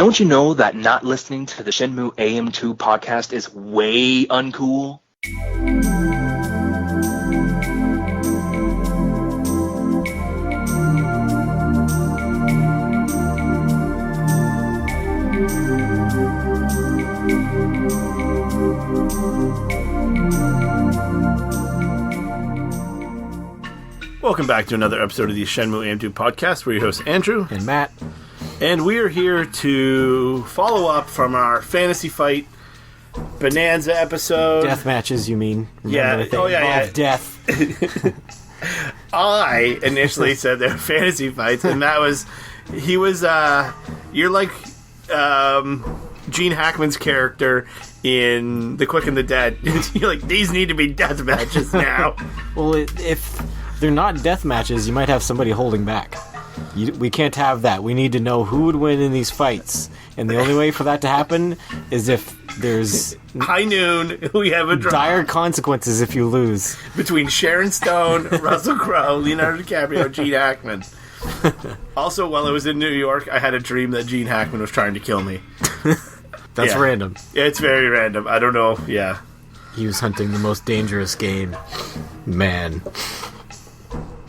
Don't you know that not listening to the Shenmue AM2 podcast is way uncool? Welcome back to another episode of the Shenmue AM2 podcast. We're your hosts, Andrew and Matt. And we are here to follow up from our Fantasy Fight Bonanza episode. Death matches, you mean? Yeah. Oh, yeah. Death. I initially said they were fantasy fights, and that was... you're like Gene Hackman's character in The Quick and the Dead. You're like, these need to be death matches now. Well, if they're not death matches, you might have somebody holding back. We can't have that. We need to know who would win in these fights. And the only way for that to happen is if there's... High noon, we have a draw. Dire consequences if you lose. Between Sharon Stone, Russell Crowe, Leonardo DiCaprio, Gene Hackman. Also, while I was in New York, I had a dream that Gene Hackman was trying to kill me. That's random. Yeah, it's very random. I don't know. Yeah. He was hunting the most dangerous game. Man.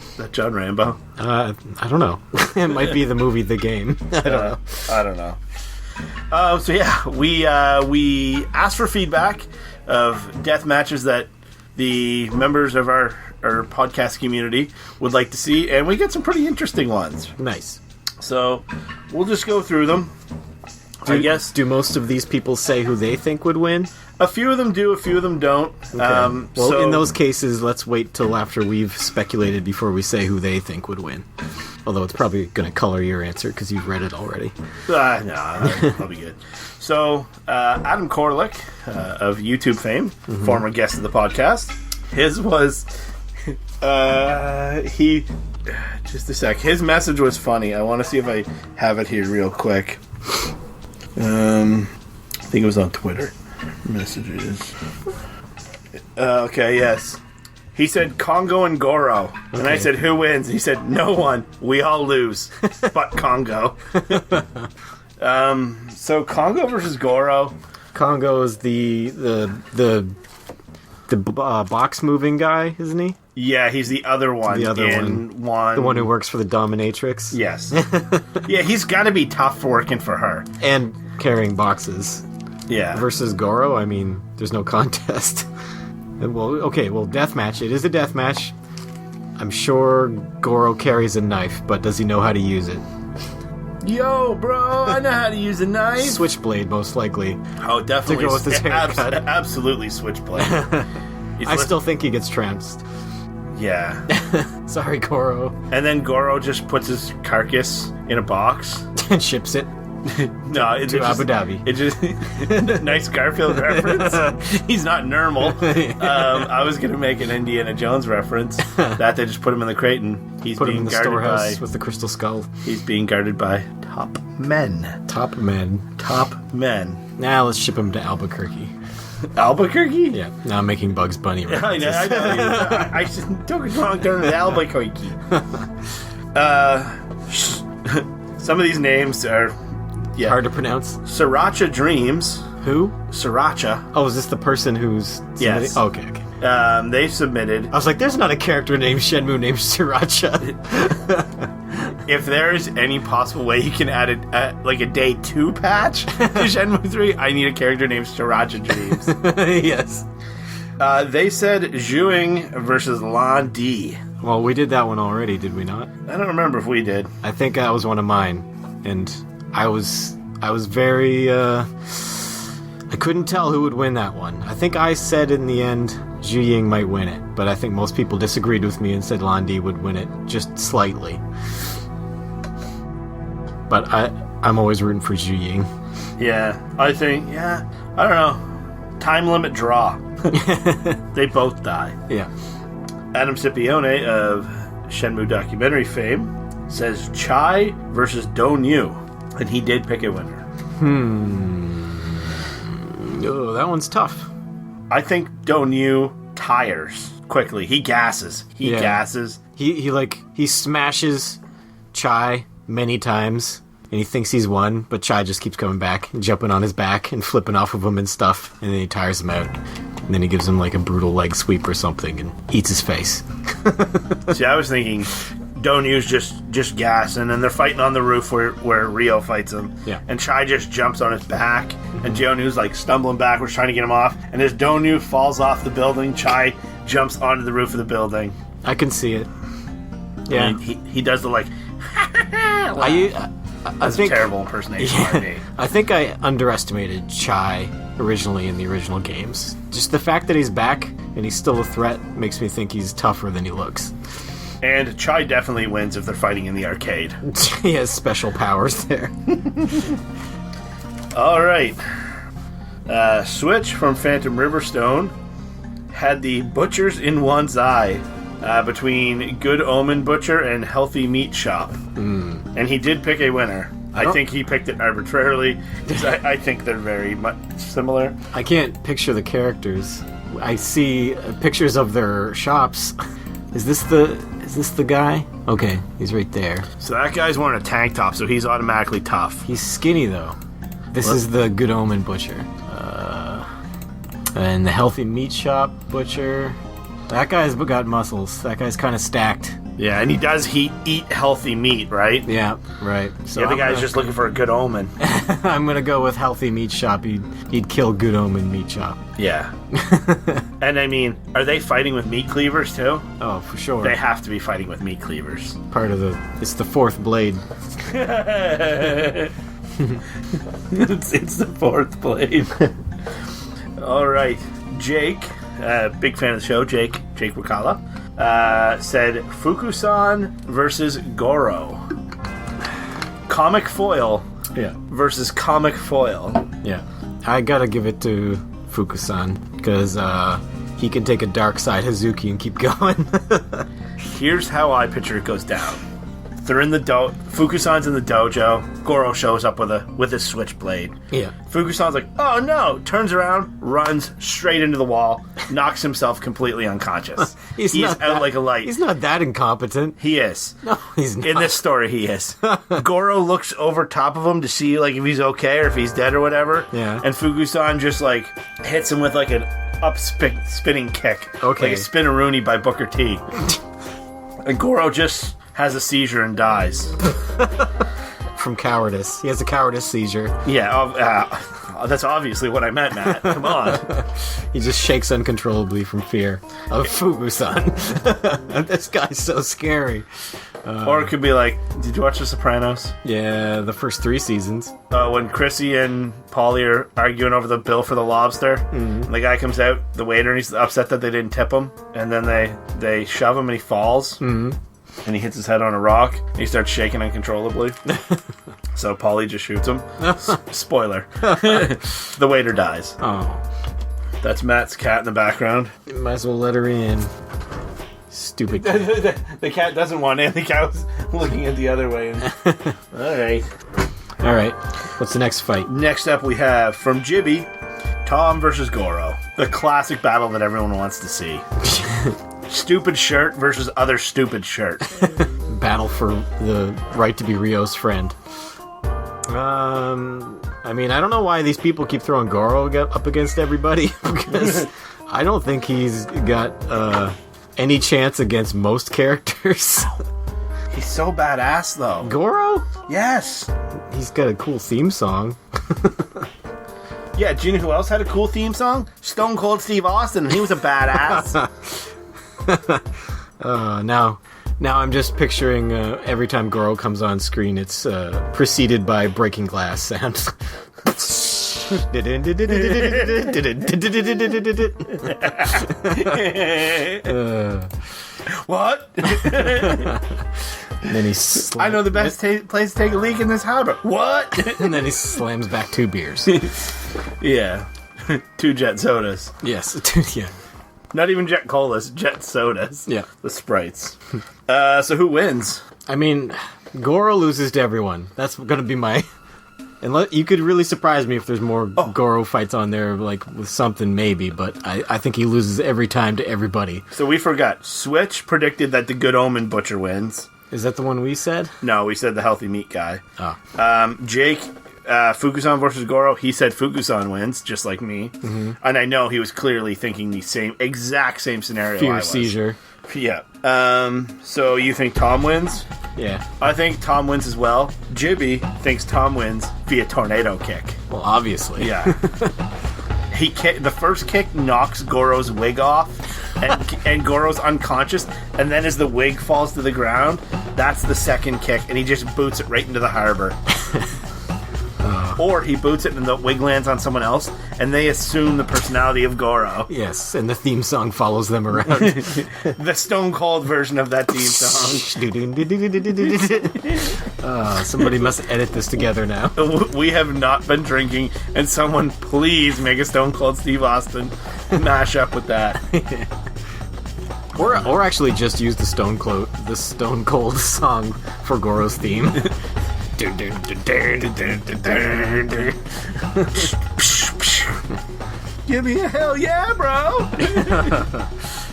Is that John Rambo? I don't know. It might be the movie The Game. I don't know. So yeah, we asked for feedback of death matches that the members of our podcast community would like to see, and we get some pretty interesting ones. Nice. So we'll just go through them. I guess. Do most of these people say who they think would win? A few of them do, a few of them don't. Okay. In those cases, let's wait till after we've speculated before we say who they think would win. Although it's probably going to color your answer because you've read it already. No, I'll be good. So, Adam Korlick of YouTube fame, former guest of the podcast, his was... just a sec. His message was funny. I want to see if I have it here real quick. I think it was on Twitter. Messages. Okay, yes. He said Congo and Goro. Okay. And I said, who wins? And he said, no one. We all lose. But Congo. So Congo versus Goro. Congo is the box moving guy, isn't he? Yeah, he's the other one. The one who works for the dominatrix. Yes. Yeah, he's got to be tough working for her. And carrying boxes. Yeah. Versus Goro, I mean, there's no contest. Deathmatch. It is a deathmatch. I'm sure Goro carries a knife, but does he know how to use it? Yo, bro, I know how to use a knife. Switchblade, most likely. Oh, definitely. To go with his haircut. Absolutely switchblade. I still think he gets trounced. Yeah. Sorry, Goro. And then Goro just puts his carcass in a box. And ships it. No, to Abu Dhabi. It just nice Garfield reference. He's not normal. I was gonna make an Indiana Jones reference. That they just put him in the crate and he's put being him in the guarded storehouse by with the crystal skull. He's being guarded by top men. Top men. Now let's ship him to Albuquerque. Albuquerque? Yeah. Now I'm making Bugs Bunny references. I know. I just took a wrong turn to Albuquerque. Some of these names are hard to pronounce. Sriracha Dreams. Who? Sriracha. Oh, is this the person who's... Yes. Oh, okay. They submitted... I was like, there's not a character named Shenmue named Sriracha. If there's any possible way you can add a day 2 patch to Shenmue 3, I need a character named Sriracha Dreams. Yes. They said Zhuing versus Lan Di. Well, we did that one already, did we not? I don't remember if we did. I think that was one of mine. And I was very... I couldn't tell who would win that one. I think I said in the end Zhu Ying might win it, but I think most people disagreed with me and said Lan Di would win it, just slightly. But I'm always rooting for Zhu Ying. Yeah, I don't know. Time limit draw. They both die. Yeah. Adam Scipione of Shenmue documentary fame says Chai versus Dong-Yu, and he did pick a winner. Oh, that one's tough. I think Dong-Yu tires quickly. He gasses. He smashes Chai many times and he thinks he's won, but Chai just keeps coming back and jumping on his back and flipping off of him and stuff, and then he tires him out. And then he gives him like a brutal leg sweep or something and eats his face. See, I was thinking Donyu's just gas, and then they're fighting on the roof where Rio fights him. Yeah. And Chai just jumps on his back, and Donyu's like stumbling backwards trying to get him off. And as Donyu falls off the building, Chai jumps onto the roof of the building. I can see it. Yeah. I mean, he does the like... I think a terrible impersonation by me. I think I underestimated Chai originally in the original games. Just the fact that he's back and he's still a threat makes me think he's tougher than he looks. And Chai definitely wins if they're fighting in the arcade. He has special powers there. Alright. Switch from Phantom Riverstone had the Butchers in One's Eye between Good Omen Butcher and Healthy Meat Shop. And he did pick a winner. I think he picked it arbitrarily because I think they're very much similar. I can't picture the characters. I see pictures of their shops. Is this the guy? Okay, he's right there. So that guy's wearing a tank top, so he's automatically tough. He's skinny though. This is the Good Omen Butcher. And the Healthy Meat Shop Butcher. That guy's got muscles. That guy's kind of stacked. Yeah, and he does eat healthy meat, right? Yeah, right. So the other guy's just looking for a good omen. I'm gonna go with Healthy Meat Shop. He'd kill Good Omen Meat Shop. Yeah. And I mean, are they fighting with meat cleavers too? Oh, for sure. They have to be fighting with meat cleavers. It's the fourth blade. It's the fourth blade. All right, Jake, big fan of the show. Jake Wakala, said Fukusan versus Goro. Comic foil. Yeah. Versus comic foil. Yeah. I gotta give it to Fukusan because he can take a dark side Hazuki and keep going. Here's how I picture it goes down. They're in the Fukusan's in the dojo. Goro shows up with his switchblade. Yeah. Fukusan's like, oh no! Turns around, runs straight into the wall, knocks himself completely unconscious. He's out like a light. He's not that incompetent. He is. No, he's not. In this story, he is. Goro looks over top of him to see like if he's okay or if he's dead or whatever. Yeah. And Fukusan just like hits him with like an spinning kick. Okay. Like a spinneroonie by Booker T. And Goro just has a seizure and dies. From cowardice. He has a cowardice seizure. Yeah, that's obviously what I meant, Matt. Come on. He just shakes uncontrollably from fear of Fukusan. This guy's so scary. Or it could be like, did you watch The Sopranos? Yeah, the first 3 seasons. When Chrissy and Paulie are arguing over the bill for the lobster, and the guy comes out, the waiter, and he's upset that they didn't tip him, and then they shove him and he falls. Mm-hmm. And he hits his head on a rock, and he starts shaking uncontrollably. So Paulie just shoots him. Spoiler. The waiter dies. Oh. That's Matt's cat in the background. You might as well let her in. Stupid cat. The cat doesn't want in. The cat was looking at the other way. Alright. What's the next fight? Next up we have, from Jibby, Tom versus Goro. The classic battle that everyone wants to see. Stupid shirt versus other stupid shirt. Battle for the right to be Rio's friend. I mean, I don't know why these people keep throwing Goro up against everybody, because I don't think he's got any chance against most characters. He's so badass, though. Goro? Yes. He's got a cool theme song. Yeah, do you know who else had a cool theme song? Stone Cold Steve Austin, and he was a badass. Now I'm just picturing every time Goro comes on screen, it's preceded by breaking glass sounds. What? And then he I know the best place to take a leak in this harbor. What? And then he slams back 2 beers. Yeah. 2 jet sodas. Yes. Yeah. Not even jet colas, jet sodas. Yeah. The Sprites. So who wins? I mean, Goro loses to everyone. That's going to be my... You could really surprise me if there's more Goro fights on there, like with something maybe, but I think he loses every time to everybody. So we forgot. Switch predicted that the Good Omen Butcher wins. Is that the one we said? No, we said the healthy meat guy. Oh. Jake, Fukusan versus Goro, he said Fukusan wins, just like me. Mm-hmm. And I know he was clearly thinking the exact same scenario Fear I was. seizure. Yeah. So you think Tom wins? Yeah. I think Tom wins as well. Jibby thinks Tom wins via tornado kick. Well, obviously. Yeah. The first kick knocks Goro's wig off, and Goro's unconscious, and then as the wig falls to the ground, that's the second kick, and he just boots it right into the harbor. Or he boots it and the wig lands on someone else, and they assume the personality of Goro. Yes, and the theme song follows them around. The Stone Cold version of that theme song. Somebody must edit this together now. We have not been drinking, and someone please make a Stone Cold Steve Austin mashup with that. Or actually just use the Stone Cold song for Goro's theme. Give me a hell yeah, bro.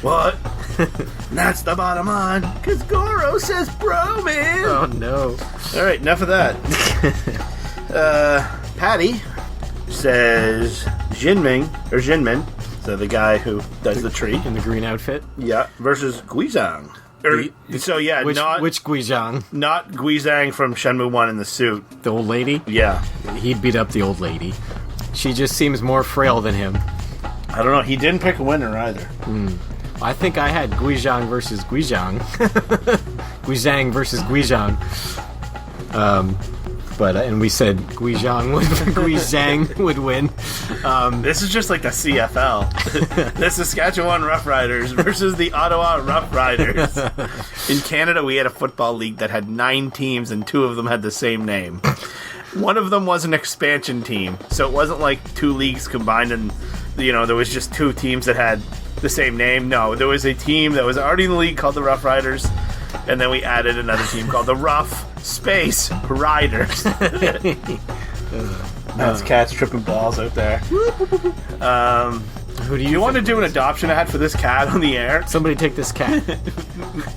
What? That's the bottom line, because Goro says bro, man. Oh no. Alright, enough of that. Patty says Jinmin, so the guy who does the tree. In the green outfit? Yeah, versus Guizhang. Which Guizhang? Not Guizhang from Shenmue 1 in the suit. The old lady? Yeah. He'd beat up the old lady. She just seems more frail than him. I don't know. He didn't pick a winner either. I think I had Guizhang versus Guizhang. Guizhang versus Guizhang. And we said Guizhang would win. This is just like the CFL. The Saskatchewan Roughriders versus the Ottawa Roughriders. In Canada, we had a football league that had 9 teams, and 2 of them had the same name. One of them was an expansion team, so it wasn't like 2 leagues combined and, there was just 2 teams that had the same name. No, there was a team that was already in the league called the Rough Riders, and then we added another team called the Rough Space Riders. That's cats tripping balls out there. Who do you want to do an adoption ad for this cat on the air? Somebody take this cat.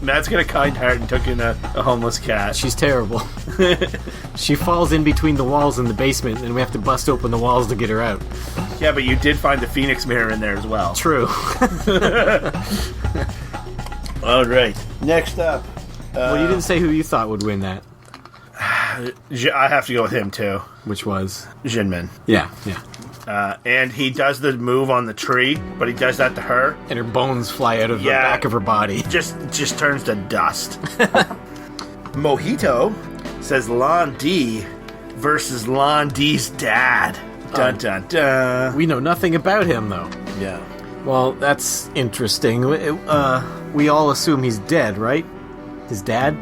Matt's got a kind heart and took in a homeless cat. She's terrible. She falls in between the walls in the basement, and we have to bust open the walls to get her out. Yeah, but you did find the Phoenix mirror in there as well. True. All right. Next up. Well, you didn't say who you thought would win that. I have to go with him, too. Which was? Jinmin. Yeah. And he does the move on the tree, but he does that to her. And her bones fly out of the back of her body. Just turns to dust. Mojito says Lon D versus Lon D's dad. Dun dun dun. We know nothing about him, though. Yeah. Well, that's interesting. We all assume he's dead, right? His dad?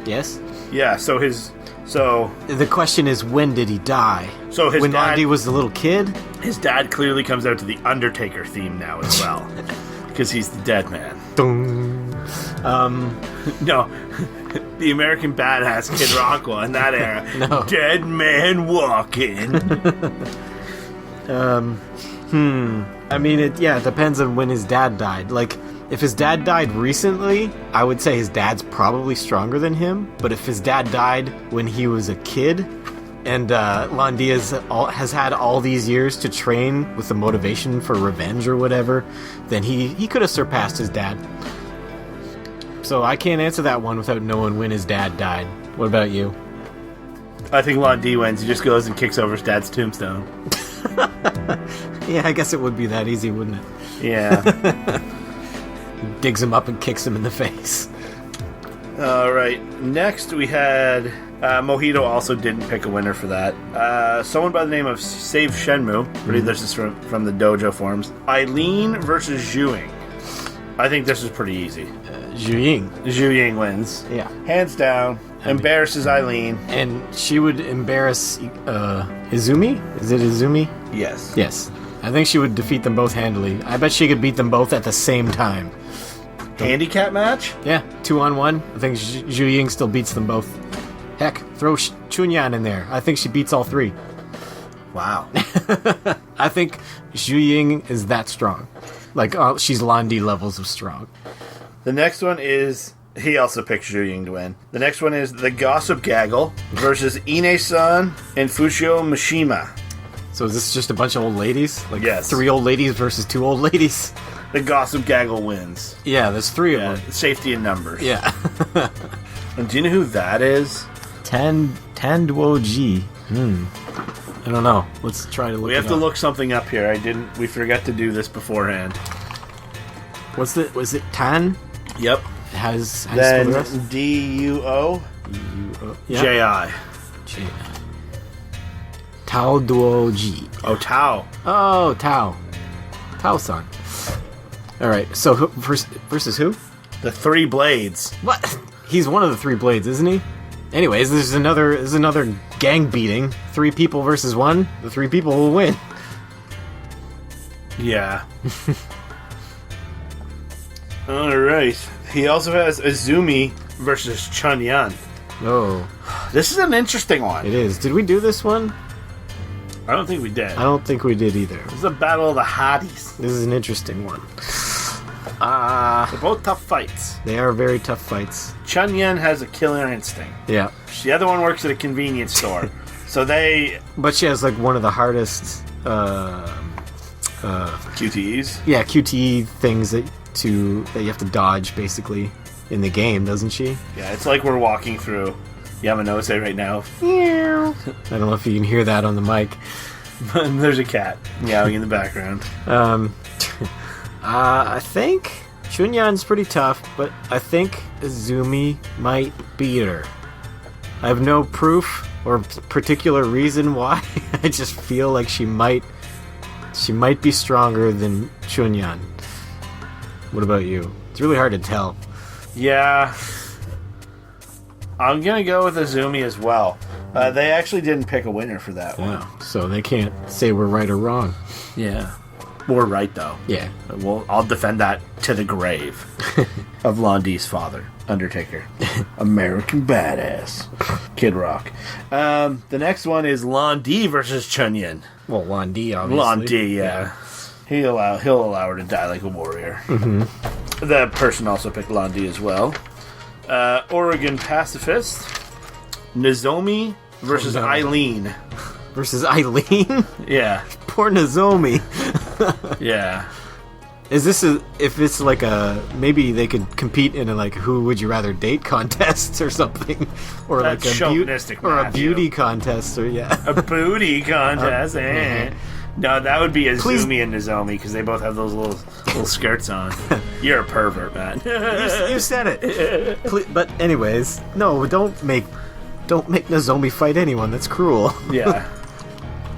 Yes? Yeah, so the question is, when did he die? So his when dad... Andy was the little kid? His dad clearly comes out to the Undertaker theme now as well. Because he's the dead man. No, the American Badass Kid Rock in that era. No. Dead man walking. I mean, it depends on when his dad died. Like, if his dad died recently, I would say his dad's probably stronger than him. But if his dad died when he was a kid, and Lon Diaz has had all these years to train with the motivation for revenge or whatever, then he could have surpassed his dad. So I can't answer that one without knowing when his dad died. What about you? I think Lon D wins. He just goes and kicks over his dad's tombstone. Yeah, I guess it would be that easy, wouldn't it? Yeah. Digs him up and kicks him in the face. All right. Next we had Mojito also didn't pick a winner for that. Someone by the name of Save Shenmue. I believe this is from the dojo forums. Eileen versus Zhuing. I think this is pretty easy. Zhu wins. Yeah. Hands down. Embarrasses Eileen. And she would embarrass Izumi? Is it Izumi? Yes. Yes. I think she would defeat them both handily. I bet she could beat them both at the same time. Handicap match? Yeah, 2-on-1. I think Zhu Ying still beats them both. Heck, throw Chunyan in there. I think she beats all 3. Wow. I think Zhu Ying is that strong. Like, she's Lon D levels of strong. The next one is He also picked Zhu Ying to win. The next one is the Gossip Gaggle versus Ine-san and Fushio Mishima. So is this just a bunch of old ladies? Like Yes. 3 old ladies versus 2 old ladies? The Gossip Gaggle wins. Yeah, there's 3 of them. Safety in numbers. Yeah. And do you know who that is? Tanduo Ji. I don't know. Let's try to look We have to look something up here. We forgot to do this beforehand. Was it Tan? Yep. Has Then spelled the rest? Duo Yeah. Ji. J. Tao Duo Ji. Oh, Tao. Oh, Tao. Tao-san. Alright, so versus who? The 3 blades. What? He's one of the 3 blades, isn't he? Anyways, there's another gang beating. 3 people versus 1. The 3 people will win. Yeah. Alright. He also has Izumi versus Chunyan. Oh, This is an interesting one. it is. Did we do this one? I don't think we did. I don't think we did either. This is a battle of the hotties. This is an interesting one. They're both tough fights. They are very tough fights. Chunyan has a killer instinct. Yeah. The other one works at a convenience store. So they... But she has like one of the hardest QTEs? yeah, QTE things that you have to dodge basically in the game, doesn't she? Yeah, it's like we're walking through Yamanote right now. I don't know if you can hear that on the mic. There's a cat meowing in the background. I think Chunyan's pretty tough, but I think Izumi might beat her. I have no proof or particular reason why. I just feel like she might be stronger than Chunyan. What about you? It's really hard to tell. Yeah. I'm going to go with Izumi as well. They actually didn't pick a winner for that one. Wow. So they can't say we're right or wrong. Yeah. We're right, though. Yeah. I'll defend that to the grave of Londi's father, Undertaker. American badass. Kid Rock. The next one is Londi versus Chunyan. Well, Londi, obviously. Londi, yeah. He'll allow her to die like a warrior. Mm-hmm. The person also picked Londi as well. Oregon Pacifist. Nozomi versus Eileen. Versus Eileen? Yeah. Poor Nozomi. Yeah. Is this if it's like maybe they could compete in a like who would you rather date contests or something, or That's like a beauty contest or a booty contest. No, that would be Izumi and Nozomi because they both have those little skirts on. You're a pervert, man. You said it. But anyways, no, don't make Nozomi fight anyone. That's cruel. Yeah.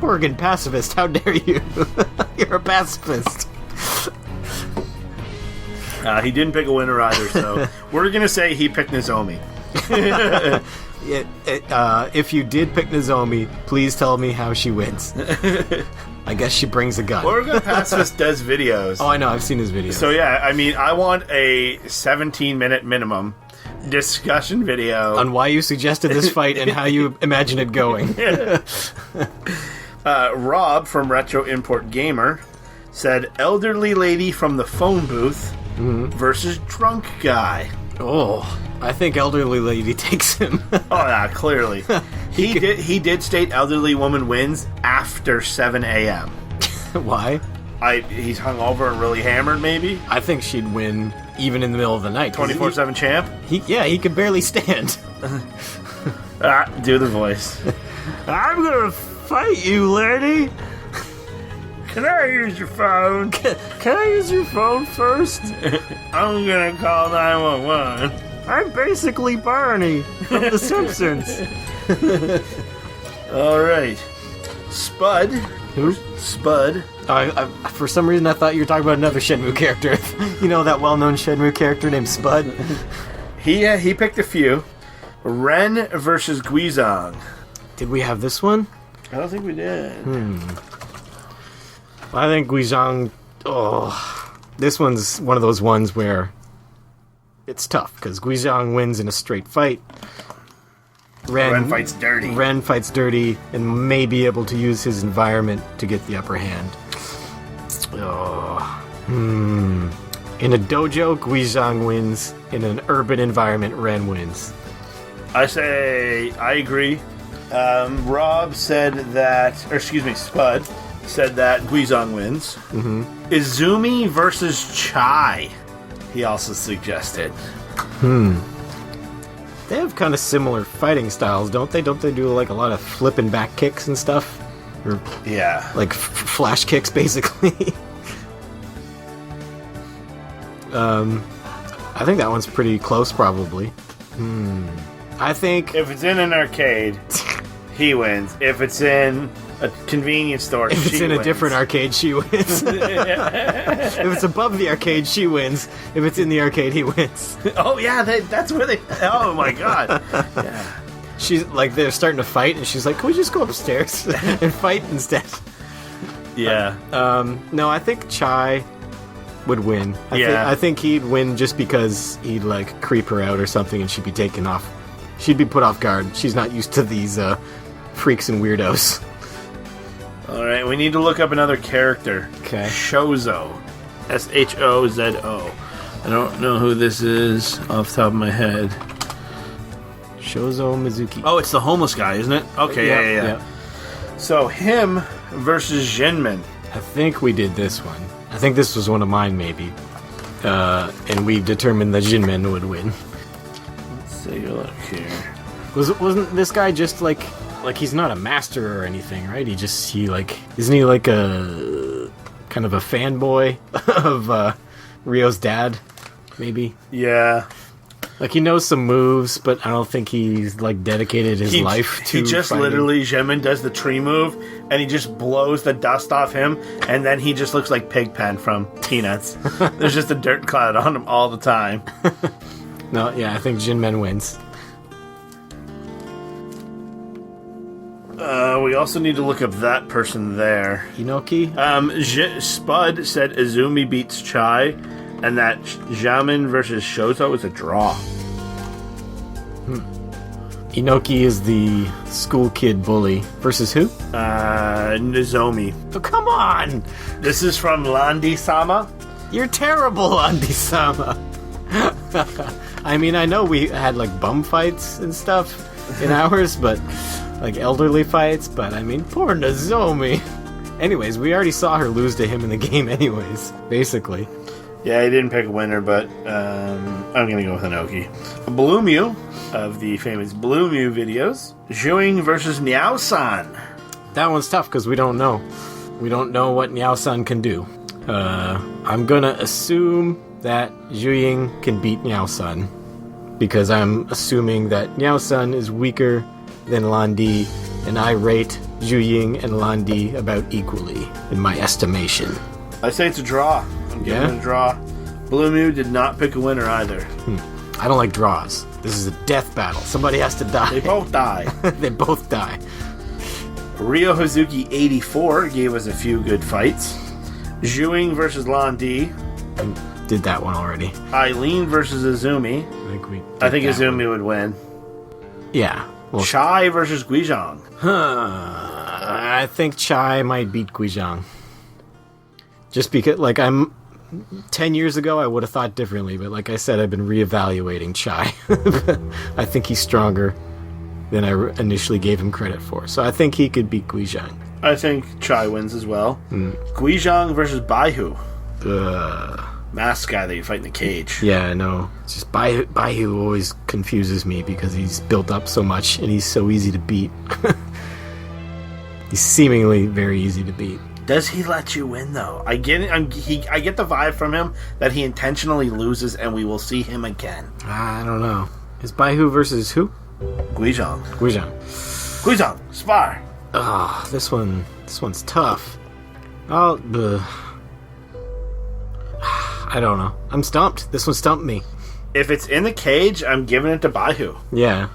Oregon pacifist, how dare you? You're a pacifist. He didn't pick a winner either, so we're gonna say he picked Nozomi. If you did pick Nozomi, please tell me how she wins. I guess she brings a gun. Oregon Pacifist does videos. Oh, I know. I've seen his videos. So yeah, I mean, I want a 17-minute minimum discussion video on why you suggested this fight and how you imagine it going. Rob from Retro Import Gamer said elderly lady from the phone booth versus drunk guy. Oh, I think elderly lady takes him. Oh yeah, clearly. He did state elderly woman wins after 7 a.m. Why? He's hungover and really hammered, maybe? I think she'd win even in the middle of the night. 24/7 champ? He could barely stand. Do the voice. I'm gonna fight you, lady. Can I use your phone? Can I use your phone first? I'm gonna call 911. I'm basically Barney from The Simpsons. Alright. Spud. Who? Spud. For some reason I thought you were talking about another Shenmue character. You know that well-known Shenmue character named Spud? He picked a few. Ren versus Guizhong. Did we have this one? I don't think we did. I think Guizhong... this one's one of those ones where it's tough, because Guizhong wins in a straight fight. Ren fights dirty. Ren fights dirty and may be able to use his environment to get the upper hand. In a dojo, Guizhang wins. In an urban environment, Ren wins. I say I agree. Rob said that, or excuse me, Spud said that Guizhang wins. Mm-hmm. Izumi versus Chai, he also suggested. They have kind of similar fighting styles, don't they? Don't they do like a lot of flipping back kicks and stuff? Or Yeah. like flash kicks, basically. I think that one's pretty close, probably. I think If it's in an arcade, he wins. If it's in a convenience store, if it's she in a wins. different arcade, she wins. If it's above the arcade, she wins. If it's in the arcade, he wins. Oh, yeah, that's where they... Oh, my God. Yeah. She's like, they're starting to fight, and she's like, can we just go upstairs and fight instead? Yeah. No, I think Chai would win. I think he'd win just because he'd like creep her out or something, and she'd be taken off. She'd be put off guard. She's not used to these freaks and weirdos. All right, we need to look up another character. Okay. Shozo. Shozo. I don't know who this is off the top of my head. Shozo Mizuki. Oh, it's the homeless guy, isn't it? Okay, yeah. So, him versus Jinmin. I think we did this one. I think this was one of mine, maybe. And we determined that Jinmen would win. Let's take a look here. Wasn't this guy just like he's not a master or anything, right? Isn't he like a kind of a fanboy of Rio's dad, maybe? Yeah. Like he knows some moves, but I don't think he's like dedicated his life to. He just fighting. literally, Jinmin does the tree move, and he just blows the dust off him, and then he just looks like Pigpen from Peanuts. There's just a dirt cloud on him all the time. No, yeah, I think Jinmen wins. We also need to look up that person there. Inoki? Spud said Izumi beats Chai, and that Jamin versus Shozo is a draw. Inoki is the school kid bully. Versus who? Nozomi. Oh, come on! This is from Landi-sama. You're terrible, Andy-sama. I mean, I know we had like bum fights and stuff in ours, but like elderly fights, but I mean, poor Nozomi. Anyways, we already saw her lose to him in the game anyways, basically. Yeah, he didn't pick a winner, but I'm going to go with Inoki. Blue Mew, of the famous Blue Mew videos. Zhuing versus Niao-san. That one's tough because we don't know. We don't know what Niao-san can do. I'm going to assume that Zhuing can beat Niao-san, because I'm assuming that Niao-san is weaker than Landi, and I rate Zhuing and Landi about equally, in my estimation. I say it's a draw. I'm giving it a draw. Blue Mew did not pick a winner either. I don't like draws. This is a death battle. Somebody has to die. They both die. They both die. Ryo Hazuki 84 gave us a few good fights. Zhuing versus Landi. Did that one already. Eileen versus Izumi. I think Izumi would win. Yeah. Well, Chai versus Guizhang. I think Chai might beat Guizhang. Just because, like, 10 years ago, I would have thought differently, but like I said, I've been reevaluating Chai. I think he's stronger than I initially gave him credit for. So I think he could beat Guizhang. I think Chai wins as well. Guizhang versus Baihu. Masked guy that you fight in the cage. Yeah, I know. It's just Baihu always confuses me because he's built up so much and he's so easy to beat. He's seemingly very easy to beat. Does he let you win though? I get it. I get the vibe from him that he intentionally loses, and we will see him again. I don't know. Is Baihu versus who? Guizhang. Guizhang. Spar. Ah, this one's tough. I don't know. I'm stumped. This one stumped me. If it's in the cage, I'm giving it to Baihu. Yeah.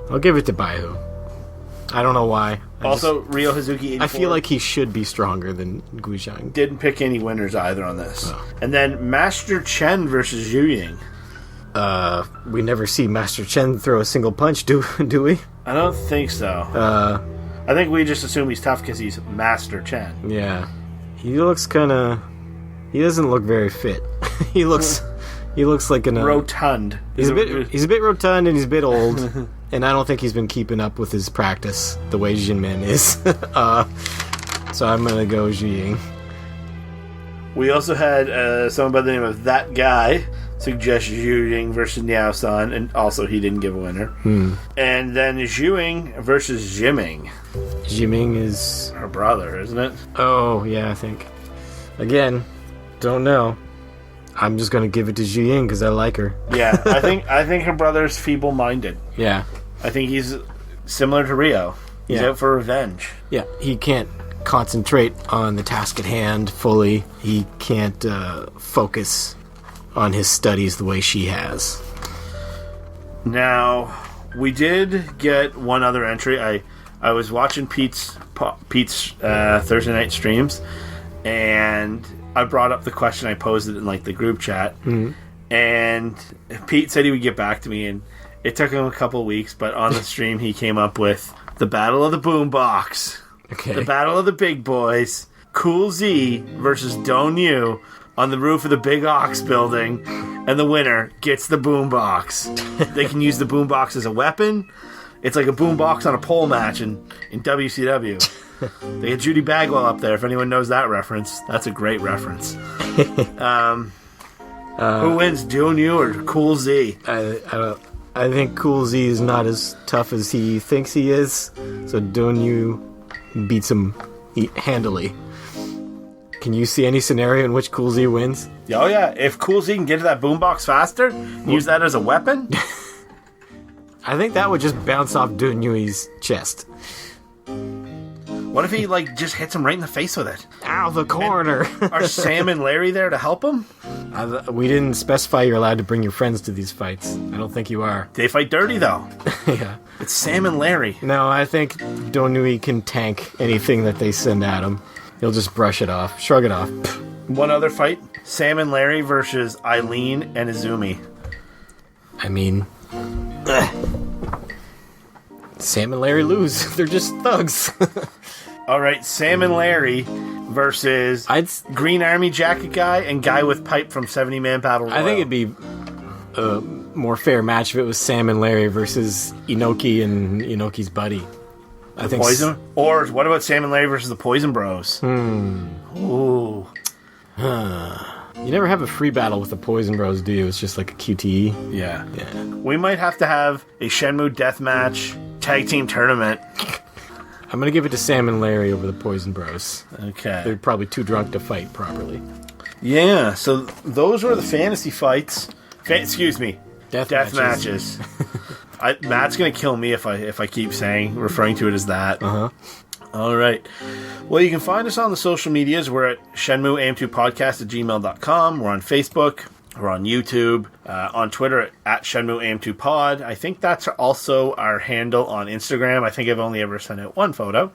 I'll give it to Baihu. I don't know why. Ryo Hazuki 84. I feel like he should be stronger than Guizhang. Didn't pick any winners either on this. Oh. And then Master Chen versus Zhuing. We never see Master Chen throw a single punch, do we? I don't think so. I think we just assume he's tough because he's Master Chen. Yeah. He looks kind of He doesn't look very fit. He looks like an rotund. He's a bit rotund and he's a bit old, and I don't think he's been keeping up with his practice the way Jinmin is. So I'm gonna go Zhiying. We also had someone by the name of That Guy suggest Zhu versus Niao-san, and also he didn't give a winner. And then Zhu versus Jiming. Jiming is her brother, isn't it? Oh, yeah, I think. Again, don't know. I'm just gonna give it to Zhu because I like her. Yeah, I think her brother's feeble-minded. Yeah. I think he's similar to Rio. He's out for revenge. Yeah, he can't concentrate on the task at hand fully. He can't focus on his studies the way she has. Now, we did get one other entry. I was watching Pete's Thursday night streams, and I brought up the question. I posed it in the group chat, and Pete said he would get back to me, and it took him a couple of weeks, but on the stream he came up with the Battle of the Boombox. Okay. The Battle of the Big Boys. Cool Z versus Don Yu on the roof of the Big Ox building, and the winner gets the boombox. They can use the boombox as a weapon. It's like a boombox on a pole match in WCW. They had Judy Bagwell up there, if anyone knows that reference. That's a great reference. Who wins, Don Yu or Cool Z? I think Cool Z is not as tough as he thinks he is, so Don Yu beats him handily. Can you see any scenario in which Cool Z wins? Oh yeah, if Cool Z can get to that boombox faster, use that as a weapon. I think that would just bounce off Don Yui's chest. What if he just hits him right in the face with it? Ow, the corner! Are Sam and Larry there to help him? We didn't specify you're allowed to bring your friends to these fights. I don't think you are. They fight dirty though. Yeah. It's Sam and Larry. No, I think Don Yui can tank anything that they send at him. He'll just brush it off, shrug it off. One other fight: Sam and Larry versus Eileen and Izumi. I mean, Sam and Larry lose. They're just thugs. All right, Sam and Larry versus Green Army Jacket guy and guy with pipe from 70 Man Battle Royal. I think it'd be a more fair match if it was Sam and Larry versus Inoki and Inoki's buddy. I think Poison? Or what about Sam and Larry versus the Poison Bros? Ooh. You never have a free battle with the Poison Bros, do you? It's just like a QTE. Yeah. We might have to have a Shenmue Deathmatch tag team tournament. I'm going to give it to Sam and Larry over the Poison Bros. Okay. They're probably too drunk to fight properly. Yeah, so those were the fantasy fights. Excuse me. Death matches. Matt's going to kill me if I keep referring to it as that. Uh-huh. All right. Well, you can find us on the social medias. We're at Shenmue AM2 Podcast at gmail.com. We're on Facebook. We're on YouTube. On Twitter at Shenmue AM2 Pod. I think that's also our handle on Instagram. I think I've only ever sent out one photo.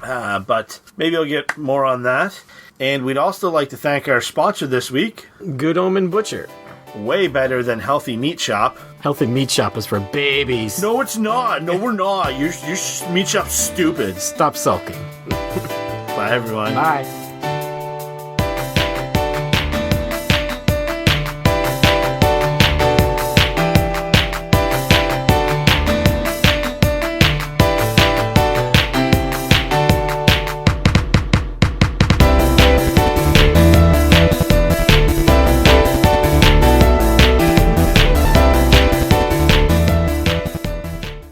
But maybe I'll get more on that. And we'd also like to thank our sponsor this week, Good Omen Butcher. Way better than Healthy Meat Shop. Healthy Meat Shop is for babies. No, it's not. No, we're not. Your meat shop's stupid. Stop sulking. Bye, everyone. Bye.